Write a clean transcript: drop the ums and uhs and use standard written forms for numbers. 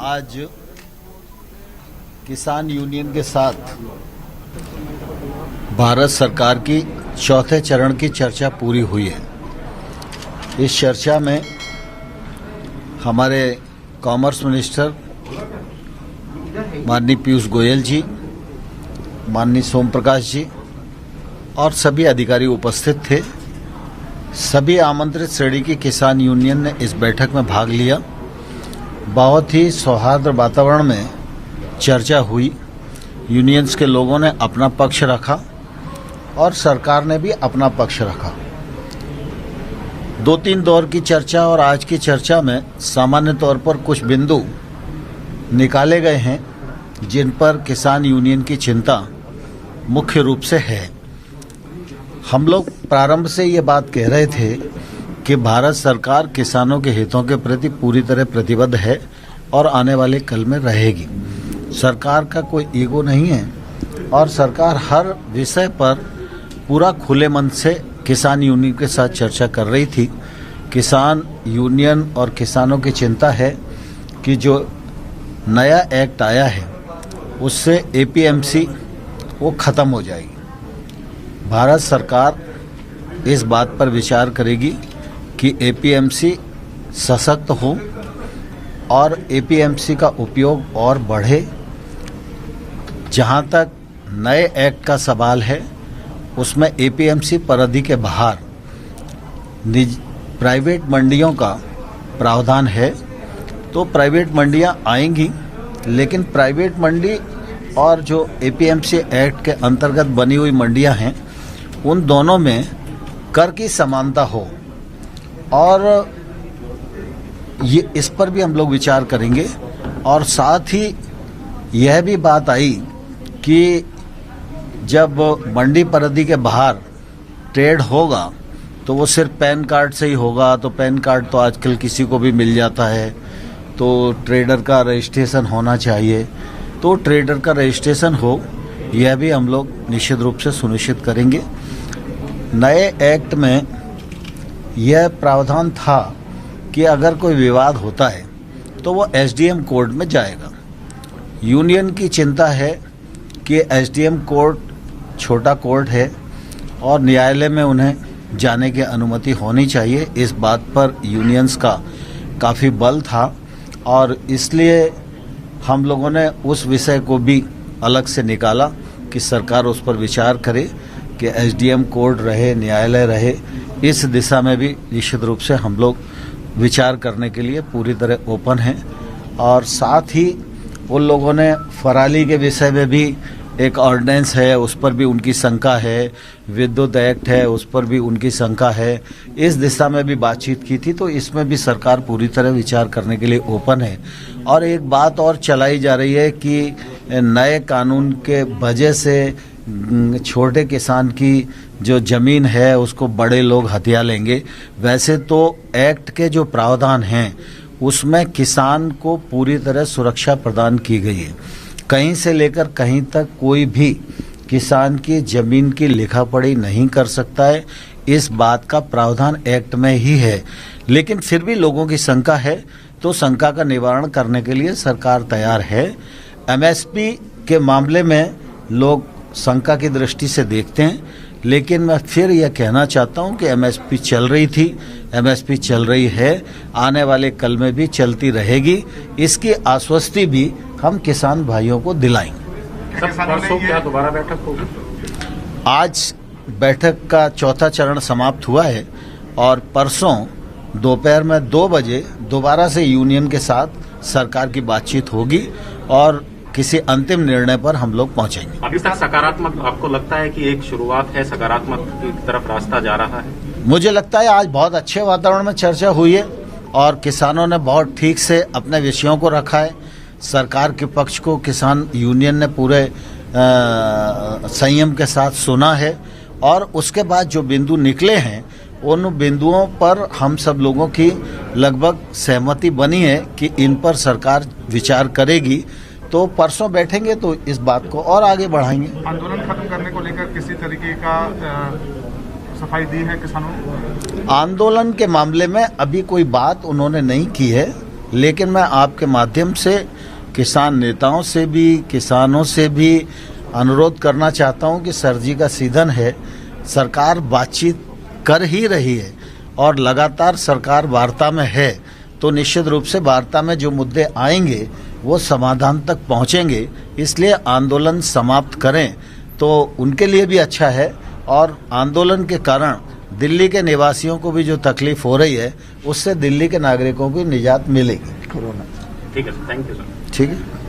आज किसान यूनियन के साथ भारत सरकार की चौथे चरण की चर्चा पूरी हुई है। इस चर्चा में हमारे कॉमर्स मिनिस्टर माननीय पीयूष गोयल जी, माननीय सोम प्रकाश जी और सभी अधिकारी उपस्थित थे। सभी आमंत्रित श्रेणी की किसान यूनियन ने इस बैठक में भाग लिया। बहुत ही सौहार्द वातावरण में चर्चा हुई। यूनियंस के लोगों ने अपना पक्ष रखा और सरकार ने भी अपना पक्ष रखा। 2-3 दौर की चर्चा और आज की चर्चा में सामान्य तौर पर कुछ बिंदु निकाले गए हैं जिन पर किसान यूनियन की चिंता मुख्य रूप से है। हम लोग प्रारंभ से ये बात कह रहे थे कि भारत सरकार किसानों के हितों के प्रति पूरी तरह प्रतिबद्ध है और आने वाले कल में रहेगी। सरकार का कोई ईगो नहीं है और सरकार हर विषय पर पूरा खुले मन से किसान यूनियन के साथ चर्चा कर रही थी। किसान यूनियन और किसानों की चिंता है कि जो नया एक्ट आया है उससे एपीएमसी वो ख़त्म हो जाएगी। भारत सरकार इस बात पर विचार करेगी कि एपीएमसी सशक्त हो और एपीएमसी का उपयोग और बढ़े। जहां तक नए एक्ट का सवाल है उसमें एपीएमसी परिधि के बाहर प्राइवेट मंडियों का प्रावधान है, तो प्राइवेट मंडियां आएंगी, लेकिन प्राइवेट मंडी और जो एपीएमसी एक्ट के अंतर्गत बनी हुई मंडियां हैं उन दोनों में कर की समानता हो। और ये इस पर भी हम लोग विचार करेंगे। और साथ ही यह भी बात आई कि जब मंडी परिधि के बाहर ट्रेड होगा तो वो सिर्फ पैन कार्ड से ही होगा। तो पैन कार्ड तो आजकल किसी को भी मिल जाता है, तो ट्रेडर का रजिस्ट्रेशन होना चाहिए। तो ट्रेडर का रजिस्ट्रेशन हो, यह भी हम लोग निश्चित रूप से सुनिश्चित करेंगे। नए एक्ट में यह प्रावधान था कि अगर कोई विवाद होता है तो वो एसडीएम कोर्ट में जाएगा। यूनियन की चिंता है कि एसडीएम कोर्ट छोटा कोर्ट है और न्यायालय में उन्हें जाने की अनुमति होनी चाहिए। इस बात पर यूनियंस का काफ़ी बल था और इसलिए हम लोगों ने उस विषय को भी अलग से निकाला कि सरकार उस पर विचार करे कि एसडीएम कोर्ट रहे, न्यायालय रहे। इस दिशा में भी निश्चित रूप से हम लोग विचार करने के लिए पूरी तरह ओपन हैं। और साथ ही उन लोगों ने फराली के विषय में भी एक ऑर्डिनेंस है, उस पर भी उनकी शंका है। विद्युत एक्ट है, उस पर भी उनकी शंका है। इस दिशा में भी बातचीत की थी, तो इसमें भी सरकार पूरी तरह विचार करने के लिए ओपन है। और एक बात और चलाई जा रही है कि नए कानून के वजह से छोटे किसान की जो ज़मीन है उसको बड़े लोग हथिया लेंगे। वैसे तो एक्ट के जो प्रावधान हैं उसमें किसान को पूरी तरह सुरक्षा प्रदान की गई है। कहीं से लेकर कहीं तक कोई भी किसान की ज़मीन की लिखा पढ़ी नहीं कर सकता है। इस बात का प्रावधान एक्ट में ही है, लेकिन फिर भी लोगों की शंका है, तो शंका का निवारण करने के लिए सरकार तैयार है। एमएसपी के मामले में लोग शंका की दृष्टि से देखते हैं, लेकिन मैं फिर यह कहना चाहता हूं कि एमएसपी चल रही थी, एमएसपी चल रही है, आने वाले कल में भी चलती रहेगी। इसकी आश्वस्ति भी हम किसान भाइयों को दिलाएंगे। परसों क्या दोबारा बैठक होगी? आज बैठक का चौथा चरण समाप्त हुआ है और परसों दोपहर में 2 बजे दोबारा से यूनियन के साथ सरकार की बातचीत होगी और किसी अंतिम निर्णय पर हम लोग पहुंचेंगे। अभी तक सकारात्मक आपको लगता है कि एक शुरुआत है, सकारात्मक की तरफ रास्ता जा रहा है? मुझे लगता है आज बहुत अच्छे वातावरण में चर्चा हुई है और किसानों ने बहुत ठीक से अपने विषयों को रखा है। सरकार के पक्ष को किसान यूनियन ने पूरे संयम के साथ सुना है और उसके बाद जो बिंदु निकले हैं उन बिंदुओं पर हम सब लोगों की लगभग सहमति बनी है कि इन पर सरकार विचार करेगी। तो परसों बैठेंगे तो इस बात को और आगे बढ़ाएंगे। आंदोलन खत्म करने को लेकर किसी तरीके का सफाई दी है किसानों ने? आंदोलन के मामले में अभी कोई बात उन्होंने नहीं की है, लेकिन मैं आपके माध्यम से किसान नेताओं से भी, किसानों से भी अनुरोध करना चाहता हूं कि सर्दी का सीजन है, सरकार बातचीत कर ही रही है और लगातार सरकार वार्ता में है, तो निश्चित रूप से वार्ता में जो मुद्दे आएंगे वो समाधान तक पहुंचेंगे। इसलिए आंदोलन समाप्त करें तो उनके लिए भी अच्छा है और आंदोलन के कारण दिल्ली के निवासियों को भी जो तकलीफ हो रही है उससे दिल्ली के नागरिकों को निजात मिलेगी। ठीक है सर, थैंक यू सर। ठीक है।